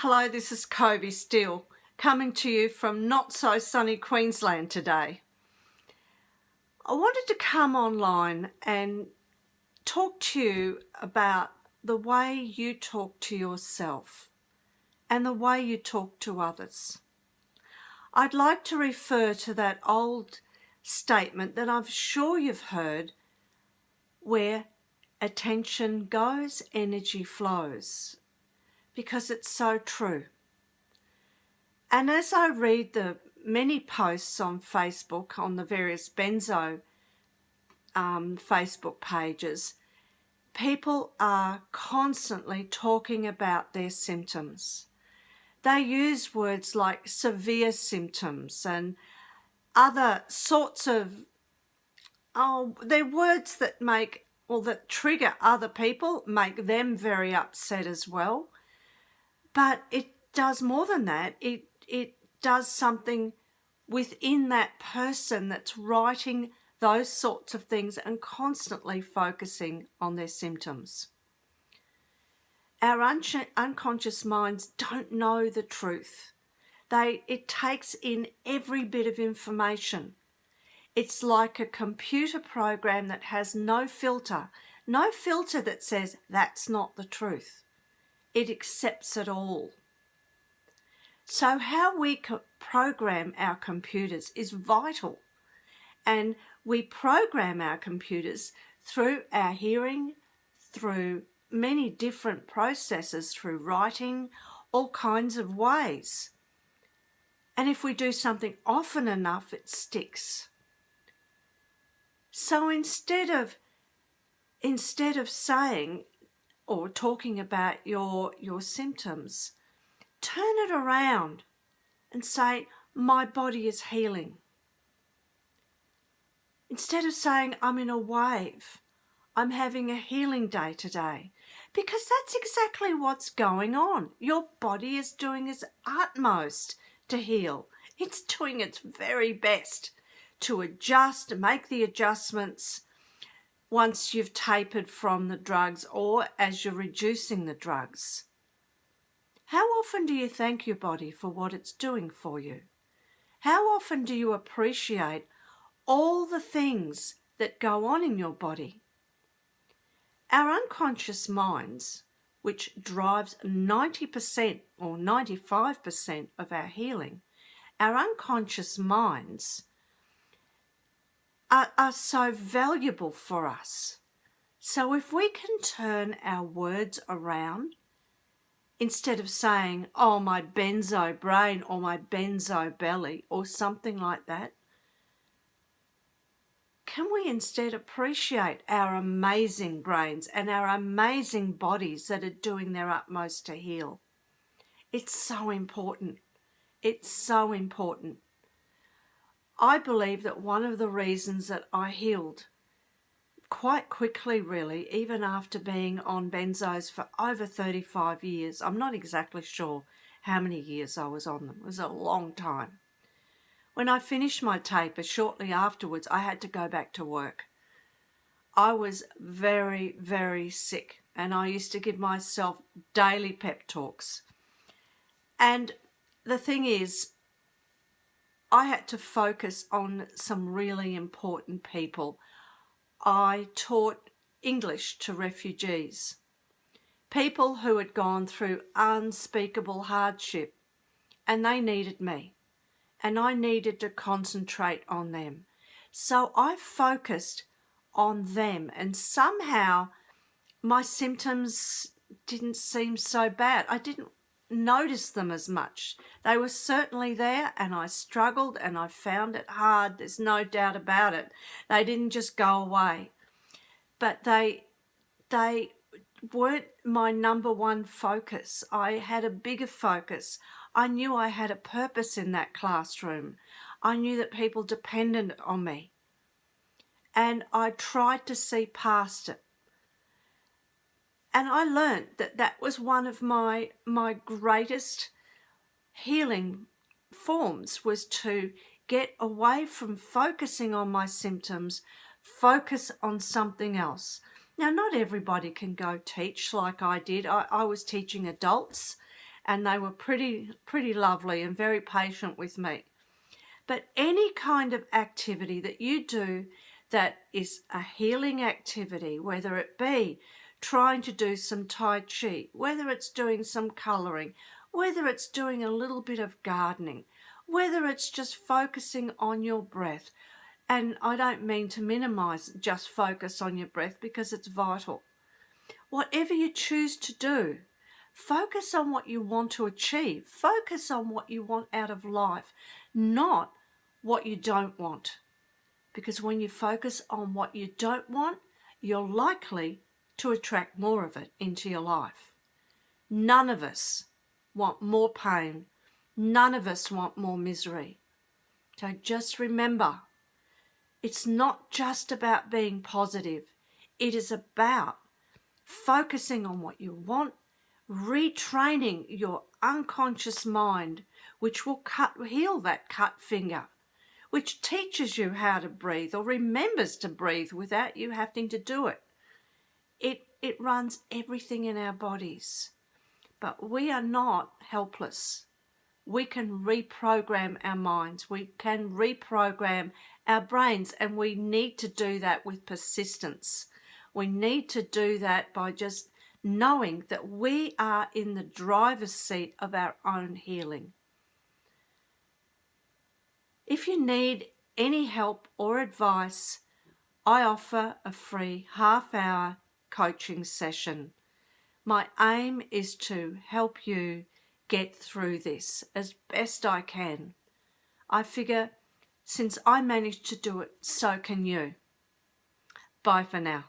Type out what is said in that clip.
Hello, this is Kobe Steele, coming to you from not so sunny Queensland today. I wanted to come online and talk to you about the way you talk to yourself and the way you talk to others. I'd like to refer to that old statement that I'm sure you've heard, where attention goes, energy flows, because it's so true. And as I read the many posts on Facebook, on the various benzo Facebook pages, people are constantly talking about their symptoms. They use words like severe symptoms and other sorts of, they're words that that trigger other people, make them very upset as well. But it does more than that. It does something within that person that's writing those sorts of things and constantly focusing on their symptoms. Our unconscious minds don't know the truth. It takes in every bit of information. It's like a computer program that has no filter that says that's not the truth. It accepts it all. So how we program our computers is vital. And we program our computers through our hearing, through many different processes, through writing, all kinds of ways. And if we do something often enough, it sticks. So instead of saying or talking about your symptoms, turn it around and say, my body is healing. Instead of saying, I'm in a wave, I'm having a healing day today. Because that's exactly what's going on. Your body is doing its utmost to heal. It's doing its very best to adjust, make the adjustments once you've tapered from the drugs or as you're reducing the drugs. How often do you thank your body for what it's doing for you? How often do you appreciate all the things that go on in your body? Our unconscious minds, which drives 90% or 95% of our healing, our unconscious minds are so valuable for us. So if we can turn our words around, instead of saying, oh, my benzo brain or my benzo belly or something like that, can we instead appreciate our amazing brains and our amazing bodies that are doing their utmost to heal? It's so important. It's so important. I believe that one of the reasons that I healed quite quickly, really, even after being on benzos for over 35 years, I'm not exactly sure how many years I was on them. It was a long time. When I finished my taper, shortly afterwards, I had to go back to work. I was very, very sick, and I used to give myself daily pep talks. And the thing is, I had to focus on some really important people. I taught English to refugees, people who had gone through unspeakable hardship, and they needed me, and I needed to concentrate on them. So I focused on them, and somehow my symptoms didn't seem so bad. I didn't notice them as much. They were certainly there, and I struggled and I found it hard. There's no doubt about it. They didn't just go away, but they weren't my number one focus. I had a bigger focus. I knew I had a purpose in that classroom. I knew that people depended on me, and I tried to see past it. And I learned that that was one of my greatest healing forms, was to get away from focusing on my symptoms, focus on something else. Now, not everybody can go teach like I did. I was teaching adults, and they were pretty lovely and very patient with me. But any kind of activity that you do that is a healing activity, whether it be trying to do some Tai Chi, whether it's doing some colouring, whether it's doing a little bit of gardening, whether it's just focusing on your breath. And I don't mean to minimise just focus on your breath, because it's vital. Whatever you choose to do, focus on what you want to achieve. Focus on what you want out of life, not what you don't want. Because when you focus on what you don't want, you're likely to attract more of it into your life. None of us want more pain. None of us want more misery. So just remember, it's not just about being positive. It is about focusing on what you want, retraining your unconscious mind, which will heal that cut finger, which teaches you how to breathe or remembers to breathe without you having to do it. It runs everything in our bodies. But we are not helpless. We can reprogram our minds. We can reprogram our brains, and we need to do that with persistence. We need to do that by just knowing that we are in the driver's seat of our own healing. If you need any help or advice, I offer a free half-hour coaching session. My aim is to help you get through this as best I can. I figure since I managed to do it, so can you. Bye for now.